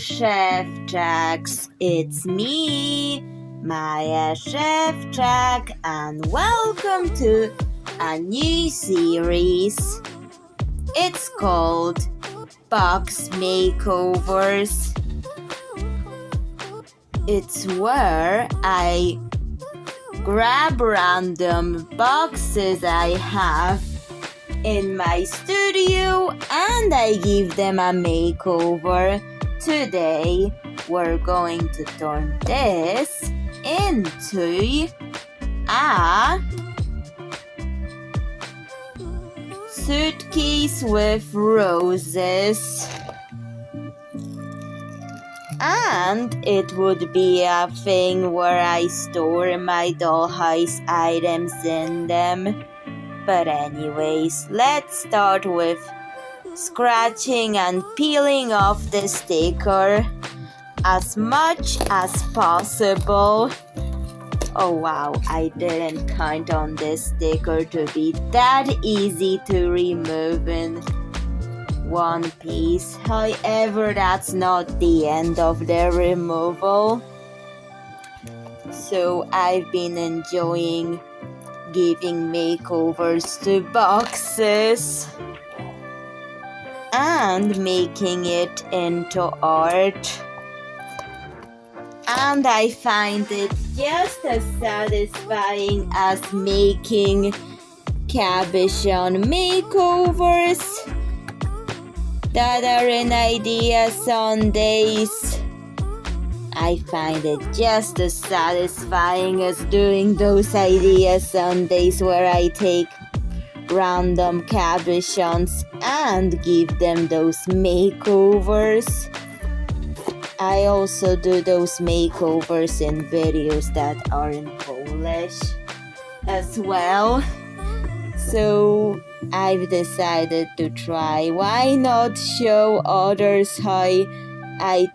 Szewczaks, it's me, Maja Szewczak, and welcome to a new series. It's called Box Makeovers. It's where I grab random boxes I have in my studio and I give them a makeover. Today we're going to turn this into a suitcase with roses. And it would be a thing where I store my dollhouse items in them. But anyways, let's start with scratching and peeling off the sticker as much as possible. Oh wow, I didn't count on this sticker to be that easy to remove in one piece. However, that's not the end of the removal. So I've been enjoying giving makeovers to boxes and making it into art. And I find it just as satisfying as making cabochon makeovers that are in Idea Sundays. I find it just as satisfying as doing those Idea Sundays where I take random cabochons and give them those makeovers. I also do those makeovers in videos that are in Polish as well. So I've decided to try. Why not show others how I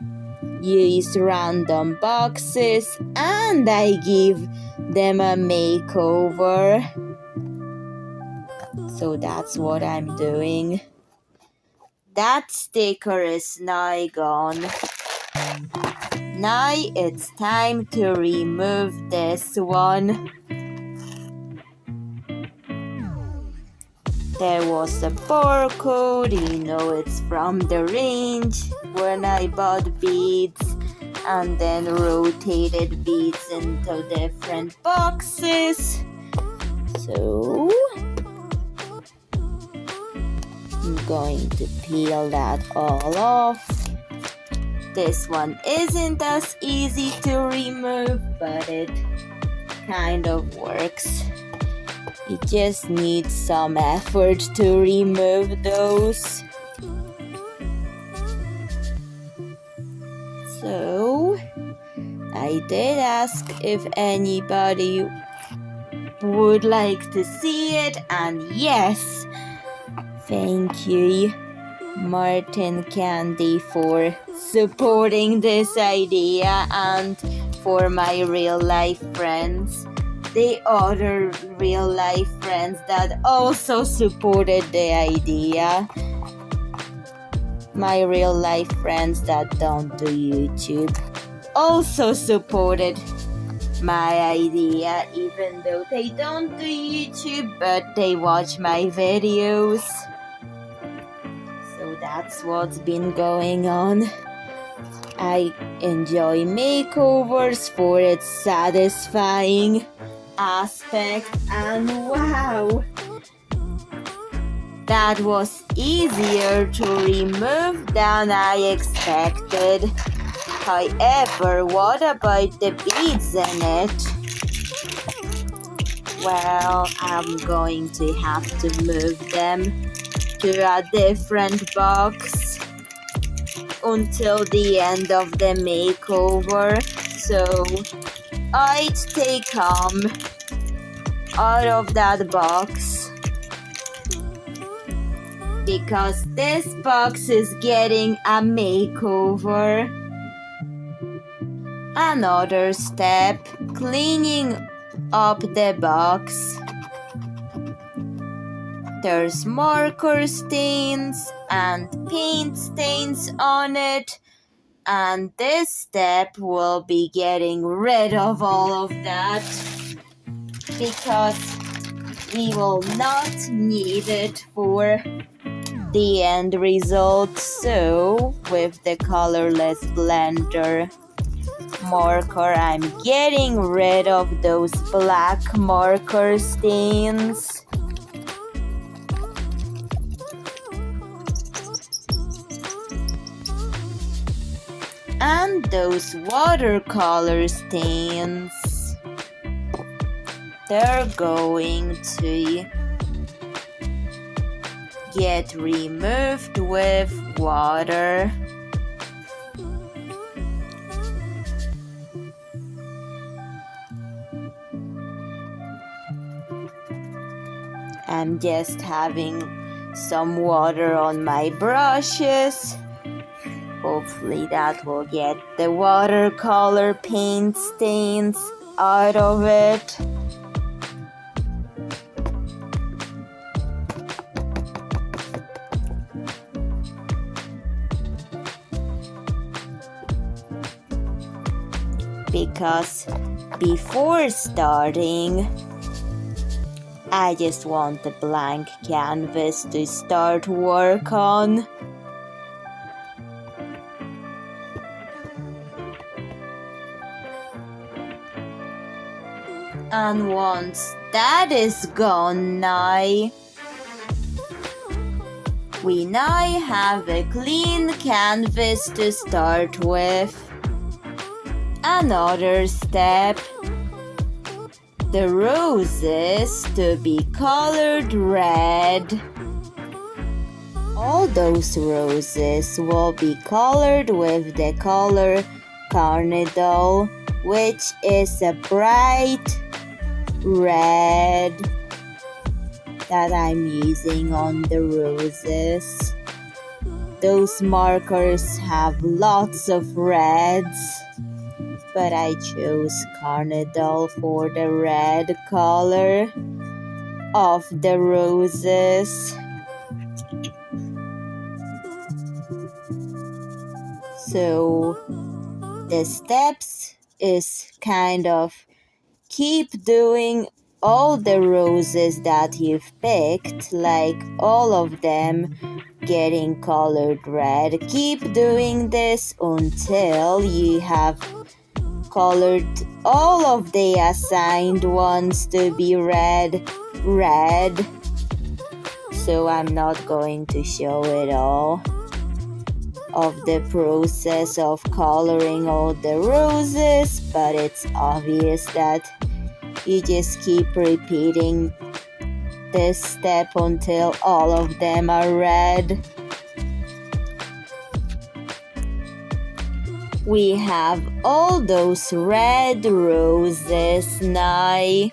use random boxes and I give them a makeover? So that's what I'm doing. That sticker is now gone. Now it's time to remove this one. There was a barcode, you know it's from the range when I bought beads and then rotated beads into different boxes. So I'm going to peel that all off. This one isn't as easy to remove, but it kind of works. You just need some effort to remove those. So I did ask if anybody would like to see it, and yes, thank you, Martin Candy, for supporting this idea, and for my real life friends, the other real life friends that also supported the idea. My real life friends that don't do YouTube also supported my idea, even though they don't do YouTube, but they watch my videos. So that's what's been going on. I enjoy makeovers for its satisfying aspect, and wow, that was easier to remove than I expected. However, what about the beads in it? Well, I'm going to have to move them to a different box until the end of the makeover. So I'd take them out of that box because this box is getting a makeover. Another step, cleaning up the box. There's marker stains and paint stains on it, And this step will be getting rid of all of that because we will not need it for the end result. So with the colorless blender marker, I'm getting rid of those black marker stains. And those watercolor stains, they're going to get removed with water. I'm just having some water on my brushes. Hopefully that will get the watercolor paint stains out of it. Because before starting, I just want the blank canvas to start work on. And once that is gone now, we now have a clean canvas to start with. Another step, the roses to be colored red. All those roses will be colored with the color Carnadol, which is a bright red that I'm using on the roses. Those markers have lots of reds, but I chose Carnadol for the red color of the roses. So the steps is kind of keep doing all the roses that you've picked, like all of them getting colored red. Keep doing this until you have colored all of the assigned ones to be red. So I'm not going to show it all of the process of coloring all the roses, but it's obvious that you just keep repeating this step until all of them are red. We have all those red roses now.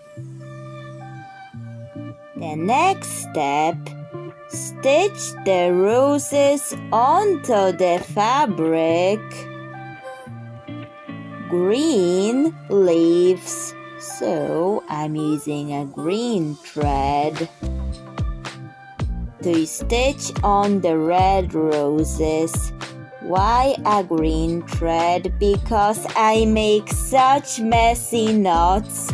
The next step, stitch the roses onto the fabric. Green leaves, so I'm using a green thread to stitch on the red roses. Why a green thread? Because I make such messy knots,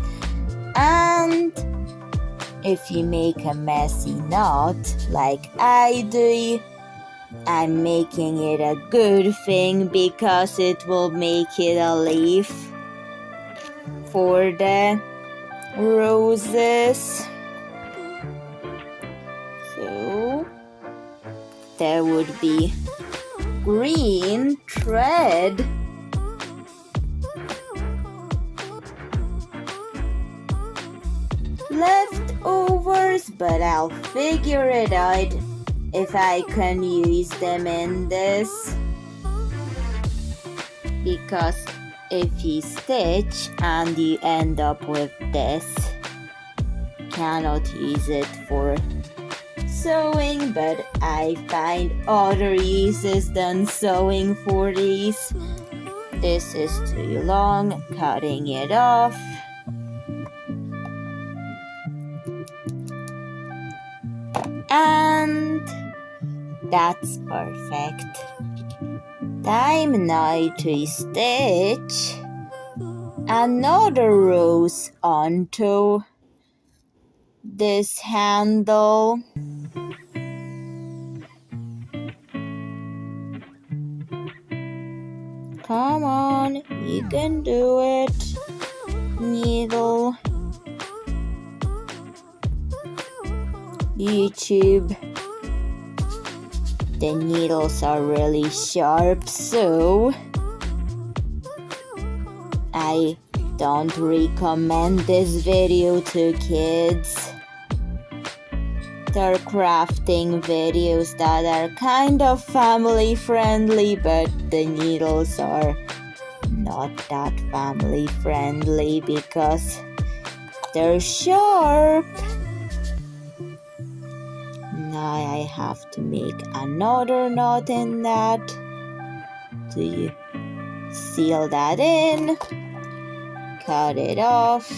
and if you make a messy knot like I do, I'm making it a good thing because it will make it a leaf for the roses. So there would be green thread leftovers, but I'll figure it out if I can use them in this, because if you stitch and you end up with this, cannot use it for sewing, but I find other uses than sewing for these. This is too long, cutting it off. And that's perfect. Time now to stitch another rose onto this handle. Come on, you can do it. Needle. YouTube. The needles are really sharp, so I don't recommend this video to kids. They're crafting videos that are kind of family friendly, but the needles are not that family friendly because they're sharp. Now I have to make another knot in that to seal that in. Cut it off.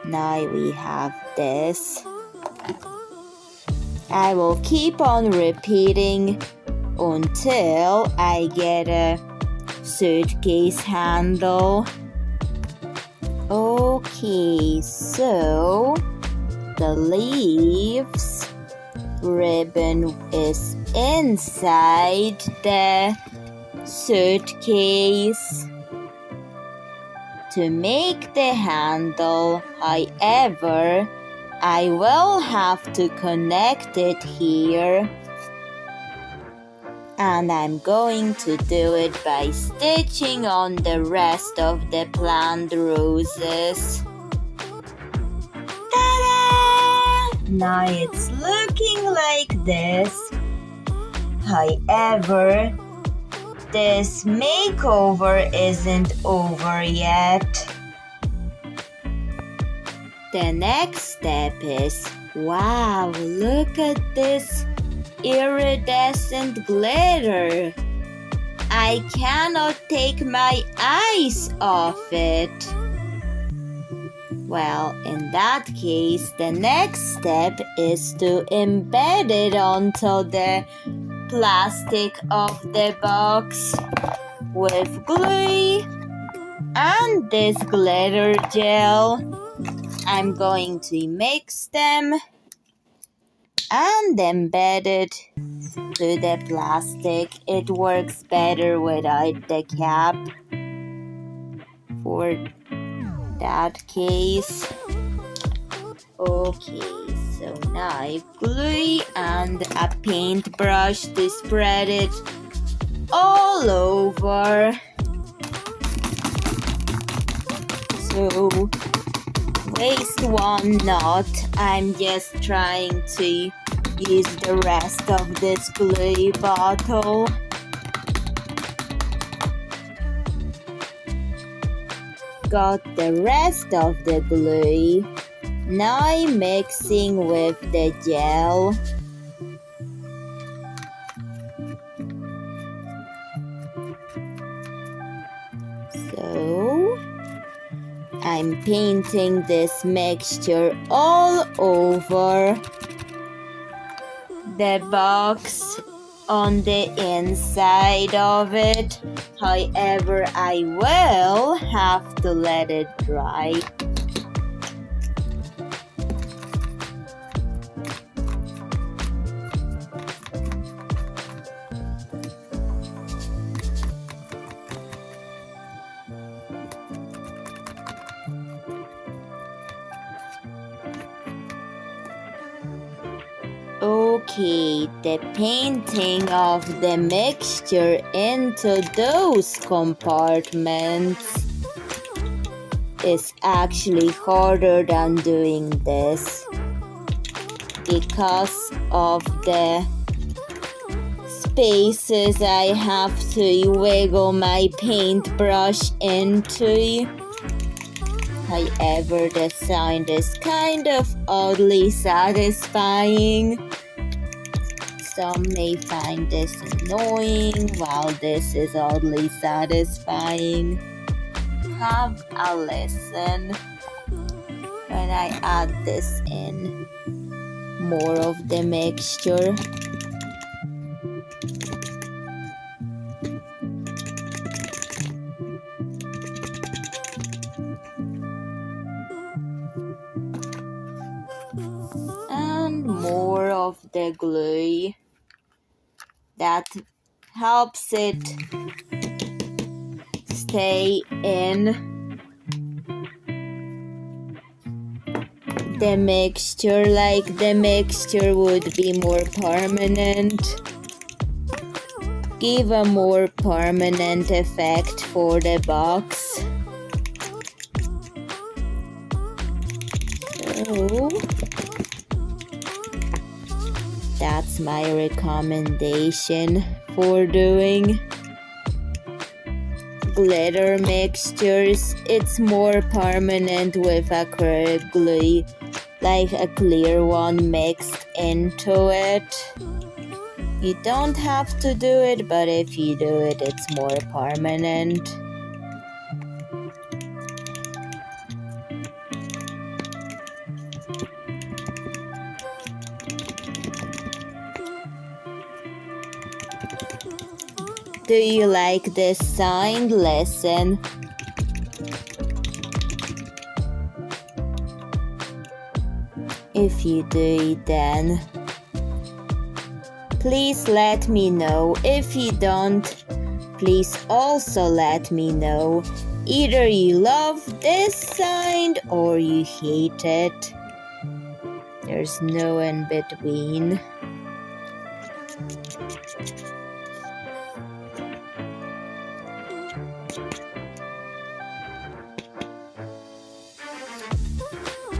Now we have this. I will keep on repeating until I get a suitcase handle. Okay, so the leaves ribbon is inside the suitcase. To make the handle, however, I will have to connect it here, and I'm going to do it by stitching on the rest of the planned roses. Ta-da! Now it's looking like this. However, this makeover isn't over yet. The next step is, wow, look at this iridescent glitter. I cannot take my eyes off it. Well, in that case, the next step is to embed it onto the plastic of the box with glue and this glitter gel. I'm going to mix them and embed it to the plastic. It works better without the cap for that case. Okay, so now glue and a paintbrush to spread it all over. So waste one knot. I'm just trying to use the rest of this glue bottle. Got the rest of the glue. Now mixing with the gel. So I'm painting this mixture all over the box on the inside of it. However, I will have to let it dry. Okay, the painting of the mixture into those compartments is actually harder than doing this because of the spaces I have to wiggle my paintbrush into. However, the sound is kind of oddly satisfying. Some may find this annoying, while this is oddly satisfying. Have a listen when I add this in. More of the mixture. the glue that helps it stay in the mixture, like the mixture would be more permanent. Give a more permanent effect for the box. So that's my recommendation for doing glitter mixtures. It's more permanent with acrylic glue, like a clear one mixed into it. You don't have to do it, but if you do it, it's more permanent. Do you like this sound? Listen. If you do, then please let me know. If you don't, please also let me know. Either you love this sound or you hate it. There's no in between.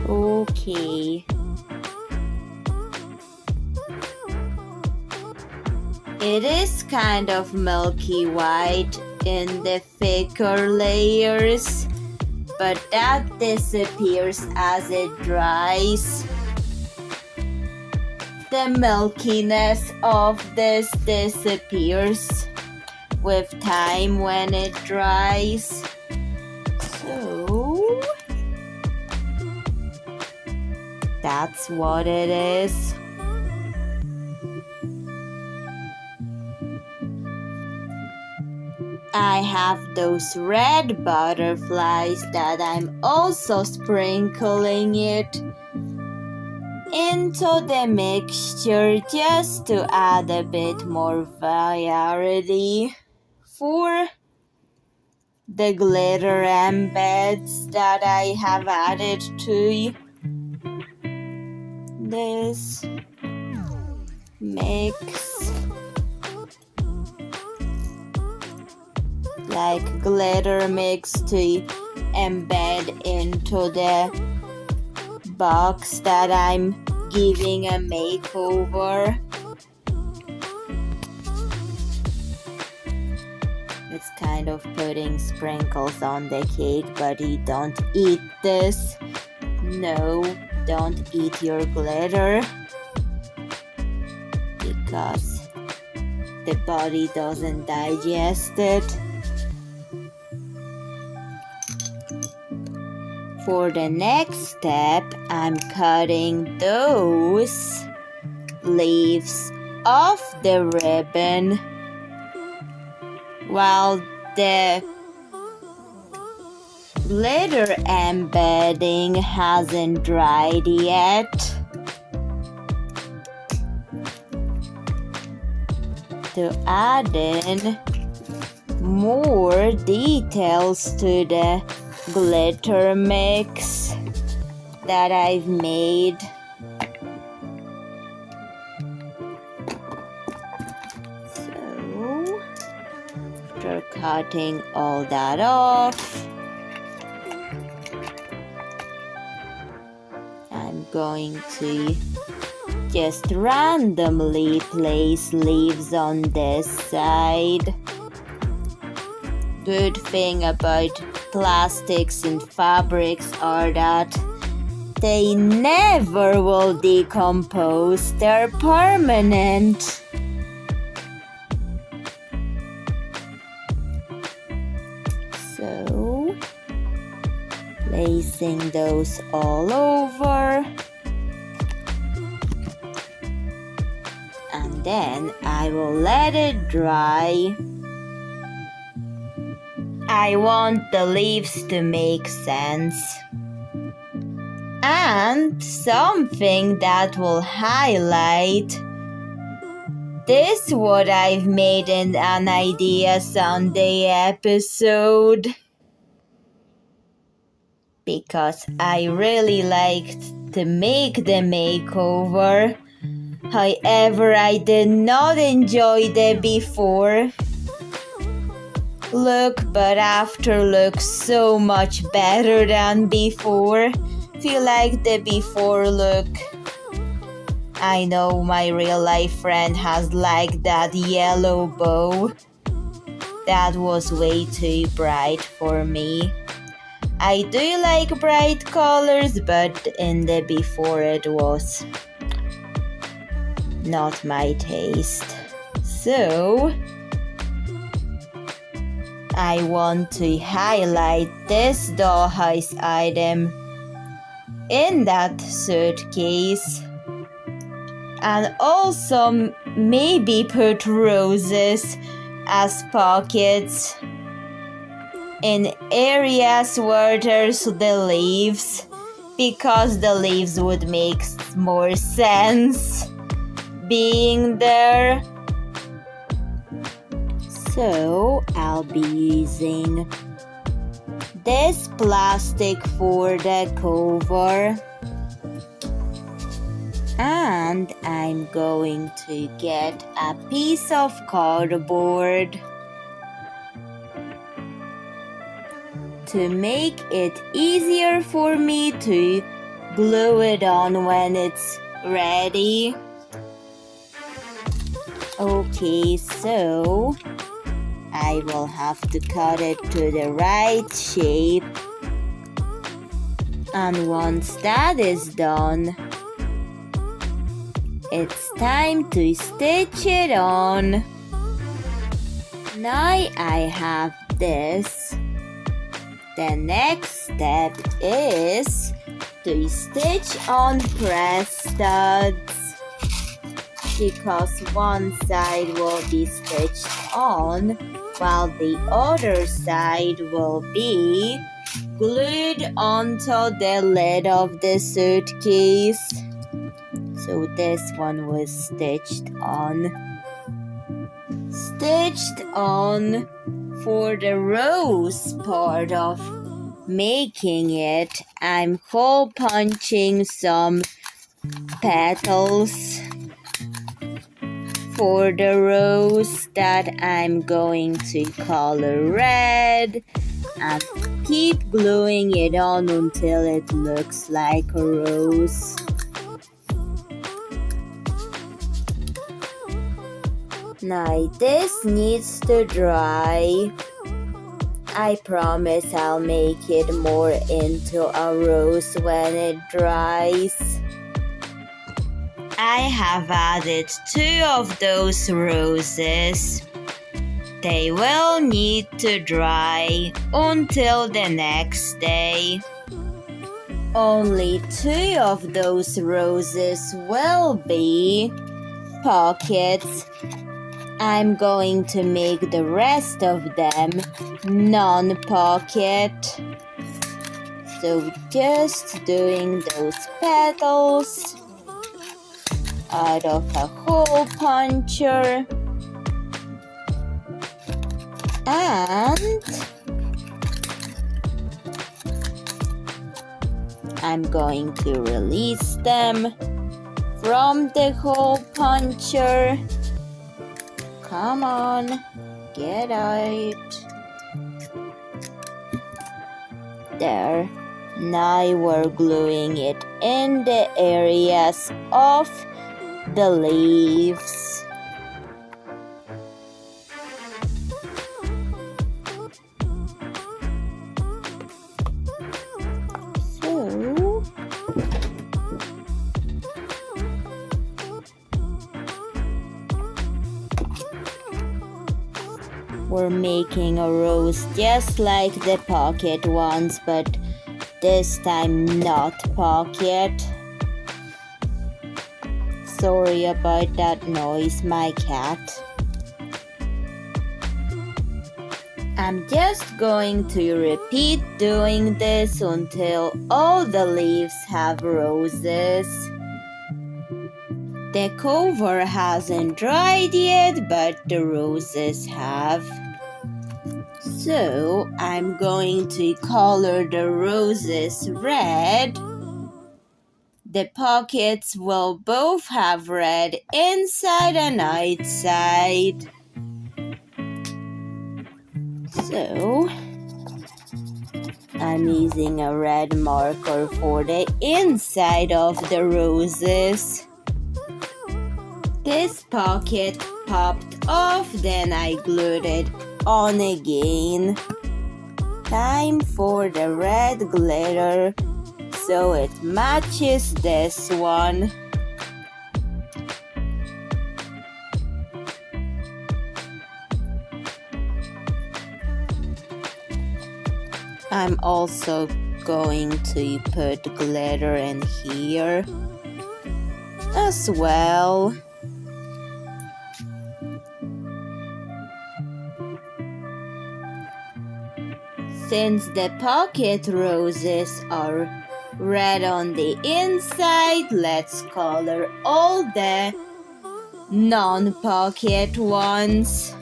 Okay. It is kind of milky white in the thicker layers, but that disappears as it dries. The milkiness of this disappears with time when it dries. So that's what it is. I have those red butterflies that I'm also sprinkling it into the mixture just to add a bit more variety for the glitter embeds that I have added to this mix. Like glitter mix to embed into the box that I'm giving a makeover. It's kind of putting sprinkles on the cake, but you don't eat this. No, don't eat your glitter because the body doesn't digest it. For the next step, I'm cutting those leaves off the ribbon while the glitter embedding hasn't dried yet. To add in more details to the glitter mix that I've made. So after cutting all that off, I'm going to just randomly place leaves on this side. Good thing about plastics and fabrics are that they never will decompose. They're permanent. So, placing those all over. And then I will let it dry. I want the leaves to make sense. And something that will highlight this what I've made in an Idea Sunday episode, because I really liked to make the makeover. However, I did not enjoy the before look, but after looks so much better than before. Feel like the before look, I know my real life friend has liked that yellow bow. That was way too bright for me. I do like bright colors, but in the before it was not my taste. So I want to highlight this dollhouse item in that suitcase, and also maybe put roses as pockets in areas where there's the leaves, because the leaves would make more sense being there. So I'll be using this plastic for the cover, and I'm going to get a piece of cardboard to make it easier for me to glue it on when it's ready. Okay, so I will have to cut it to the right shape, and once that is done, it's time to stitch it on. Now I have this. The next step is to stitch on press studs, because one side will be stitched on while the other side will be glued onto the lid of the suitcase. So this one was stitched on. For the rose part of making it, I'm hole punching some petals for the rose that I'm going to color red, and keep gluing it on until it looks like a rose. Now this needs to dry. I promise I'll make it more into a rose when it dries. I have added 2 of those roses. They will need to dry until the next day. Only 2 of those roses will be pockets. I'm going to make the rest of them non-pocket. So just doing those petals out of a hole puncher, and I'm going to release them from the hole puncher. Come on, get out. There. Now we're gluing it in the areas of the leaves. So we're making a rose just like the pocket ones, but this time not pocket. Sorry about that noise, my cat. I'm just going to repeat doing this until all the leaves have roses. The cover hasn't dried yet, but the roses have. So I'm going to color the roses red. The pockets will both have red inside and outside. So I'm using a red marker for the inside of the roses. This pocket popped off, then I glued it on again. Time for the red glitter so it matches this one. I'm also going to put glitter in here as well. Since the pocket roses are red on the inside, let's color all the non-pocket ones.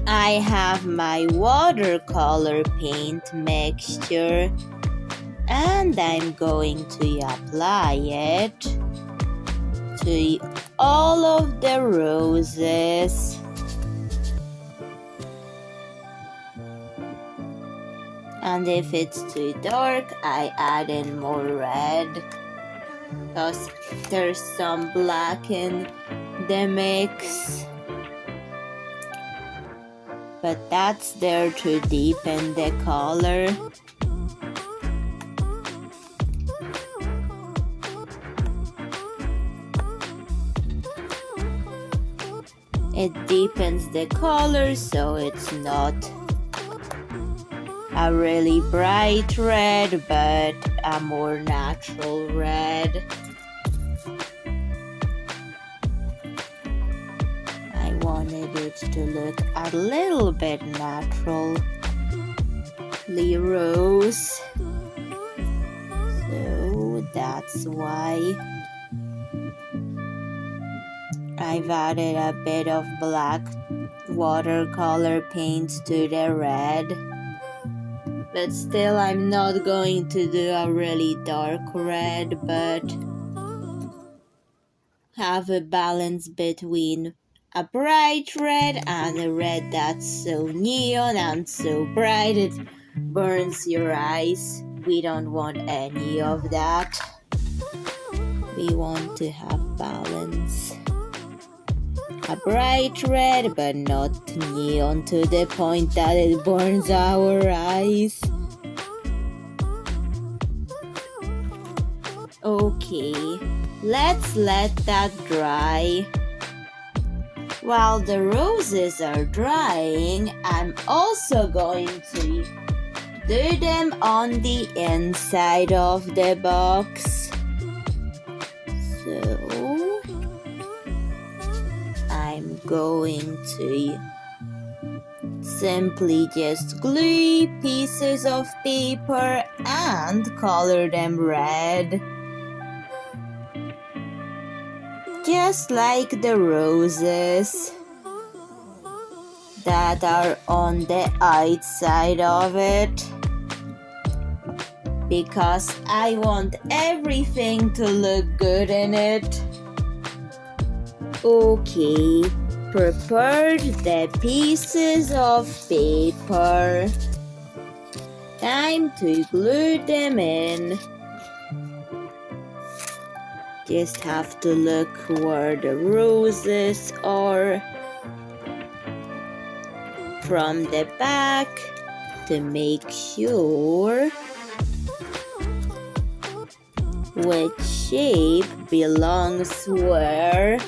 I have my watercolor paint mixture and I'm going to apply it to all of the roses. And if it's too dark, I add in more red because there's some black in the mix. But that's there to deepen the color. It deepens the color so it's not a really bright red, but a more natural red. I wanted it to look a little bit naturally rose, so that's why I've added a bit of black watercolor paint to the red. But still, I'm not going to do a really dark red, but have a balance between a bright red and a red that's so neon and so bright it burns your eyes. We don't want any of that. We want to have balance. A bright red, but not neon to the point that it burns our eyes. Okay, let's let that dry. While the roses are drying, I'm also going to do them on the inside of the box. So I'm going to simply just glue pieces of paper and color them red. Just like the roses that are on the outside of it, because I want everything to look good in it. Okay, prepared the pieces of paper. Time to glue them in. Just have to look where the roses are from the back to make sure which shape belongs where.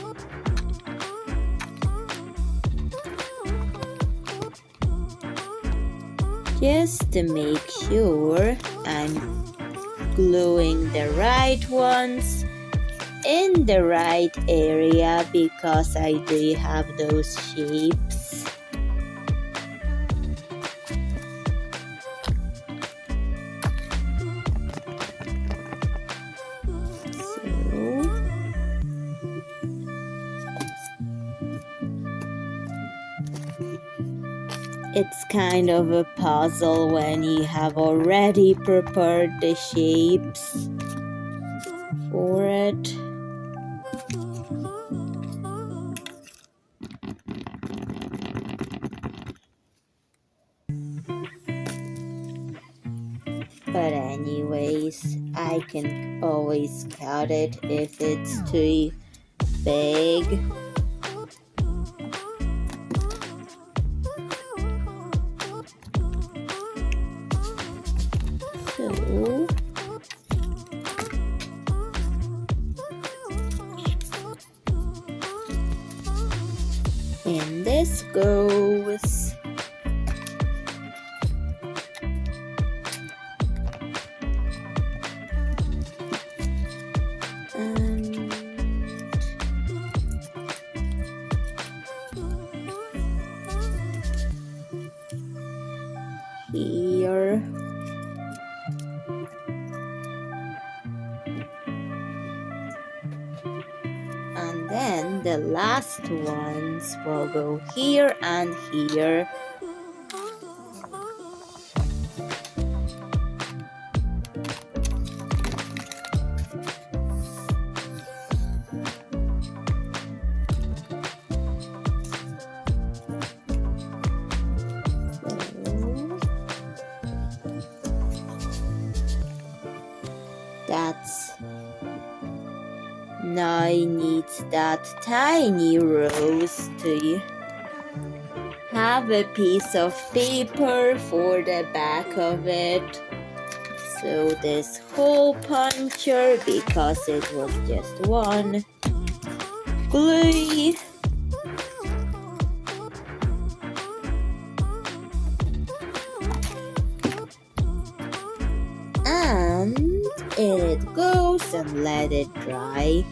Just to make sure I'm gluing the right ones in the right area, because I do have those shapes. It's kind of a puzzle when you have already prepared the shapes for it. But anyways, I can always cut it if it's too big. So and this goes. Here. And then the last ones will go here and here. Now I need that tiny rose to have a piece of paper for the back of it. So this hole puncher, because it was just one, glue. And in it goes and let it dry.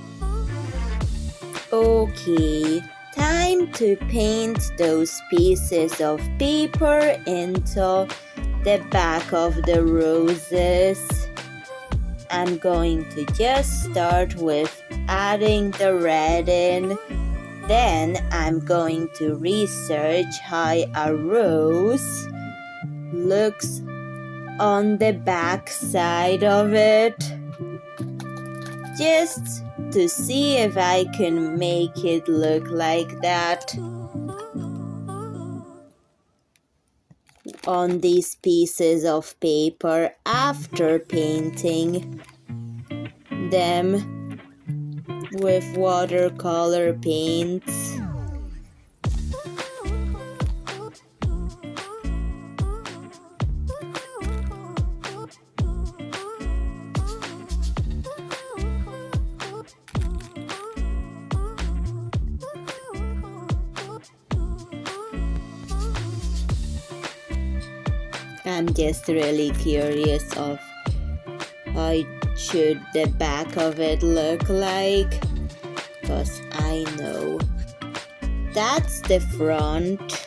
Okay, time to paint those pieces of paper into the back of the roses. I'm going to just start with adding the red in. Then I'm going to research how a rose looks on the back side of it, just to see if I can make it look like that on these pieces of paper after painting them with watercolor paints. I'm just really curious of how should the back of it look like, because I know that's the front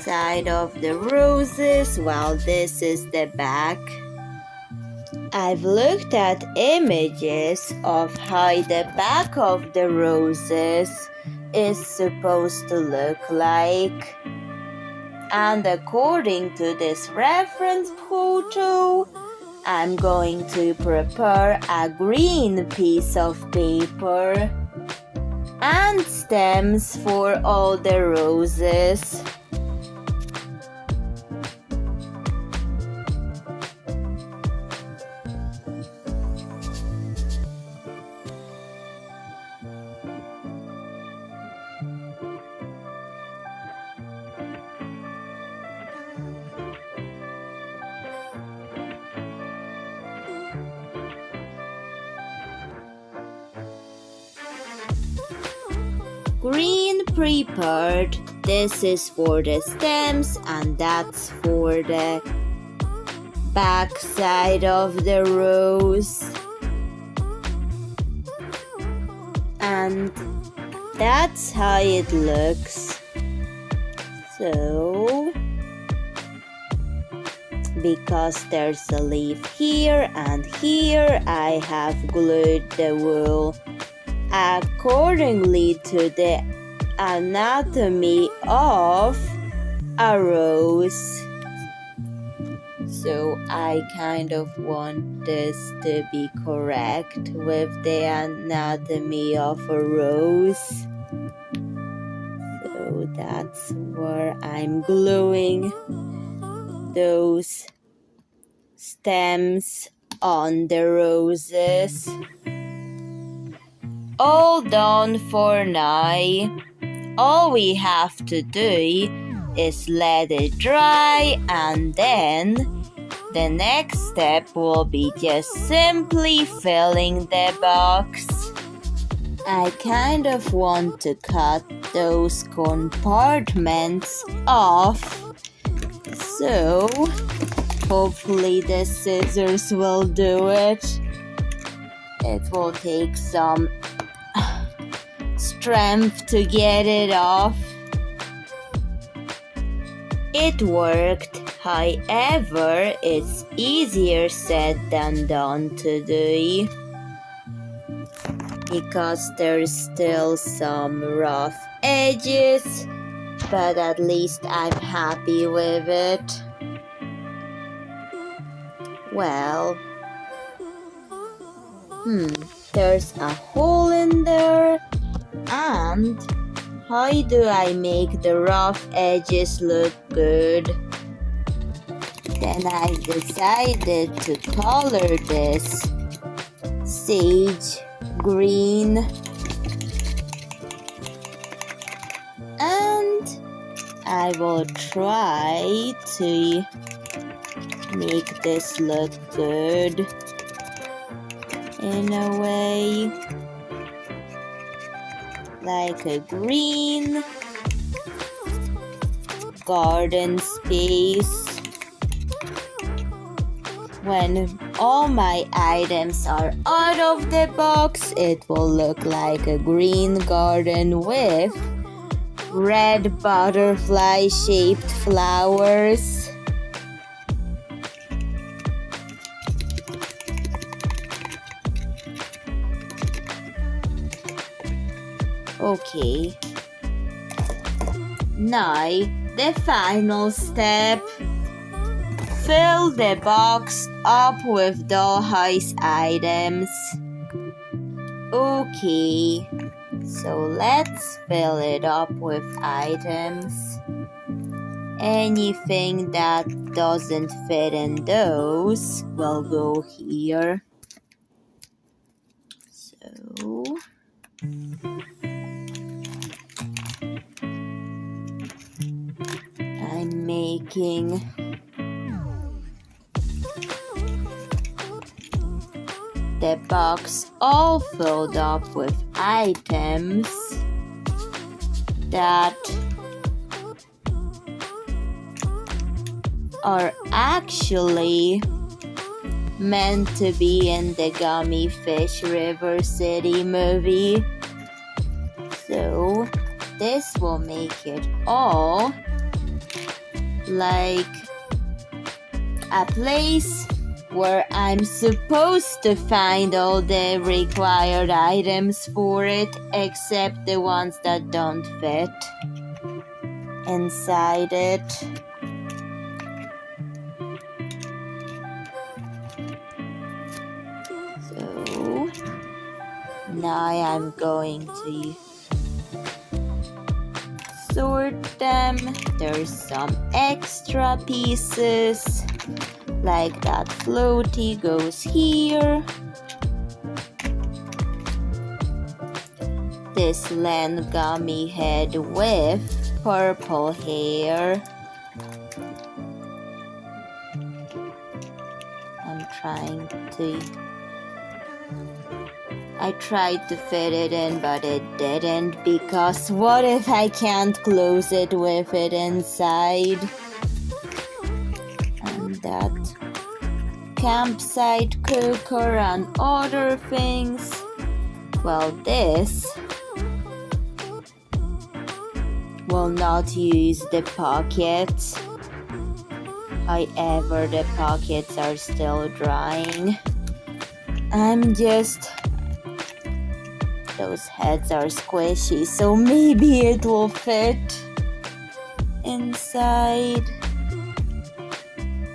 side of the roses, while this is the back. I've looked at images of how the back of the roses is supposed to look like. And according to this reference photo, I'm going to prepare a green piece of paper and stems for all the roses. Green prepared, this is for the stems and that's for the back side of the rose. And that's how it looks. So, because there's a leaf here and here, I have glued the wool accordingly to the anatomy of a rose. So I kind of want this to be correct with the anatomy of a rose. So that's where I'm gluing those stems on the roses. All done for now. All we have to do is let it dry, and then the next step will be just simply filling the box. I kind of want to cut those compartments off, so hopefully the scissors will do it. It will take some strength to get it off. It worked, however, it's easier said than done to do, because there's still some rough edges, but at least I'm happy with it. Well, there's a hole in there, and how do I make the rough edges look good? Then I decided to color this sage green, and I will try to make this look good in a way, like a green garden space. When all my items are out of the box, it will look like a green garden with red butterfly-shaped flowers. Okay, now the final step. Fill the box up with dollhouse items. Okay, so let's fill it up with items. Anything that doesn't fit in those will go here. So I'm making the box all filled up with items that are actually meant to be in the Gummy Fish River City movie. So this will make it all like a place where I'm supposed to find all the required items for it, except the ones that don't fit inside it. So now I'm going to sort them. There's some extra pieces, like that floaty goes here. This Len gummy head with purple hair. I tried to fit it in, but it didn't, because what if I can't close it with it inside? And that campsite cooker and other things. Well, this will not use the pockets. However, the pockets are still drying. Those heads are squishy, so maybe it will fit inside.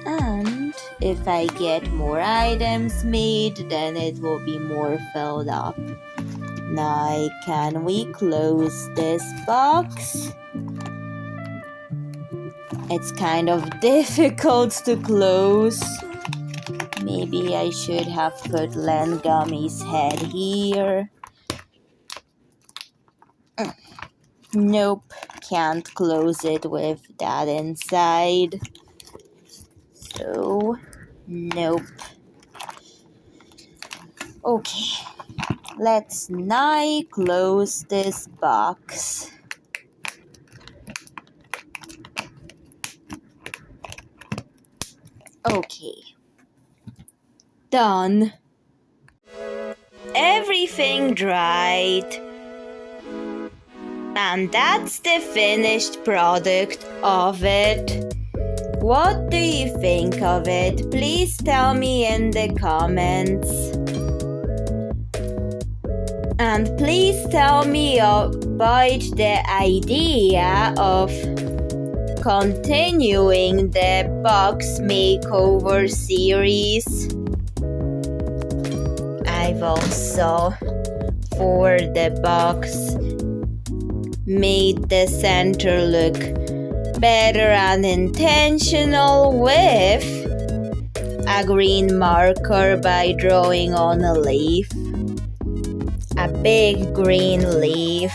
And if I get more items made, then it will be more filled up. Now, can we close this box? It's kind of difficult to close. Maybe I should have put Len Gummy's head here. Nope, can't close it with that inside. So, nope. Okay, let's now close this box. Okay, done. Everything dried. And that's the finished product of it. What do you think of it? Please tell me in the comments. And please tell me about the idea of continuing the Box Makeover series. I've also, for the box, made the center look better and intentional with a green marker by drawing on a leaf. A big green leaf.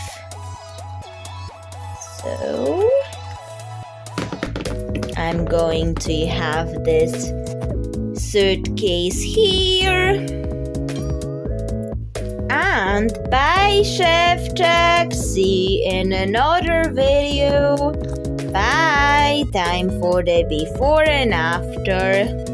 So I'm going to have this suitcase here. And bye, Szewczak. See you in another video. Bye. Time for the before and after.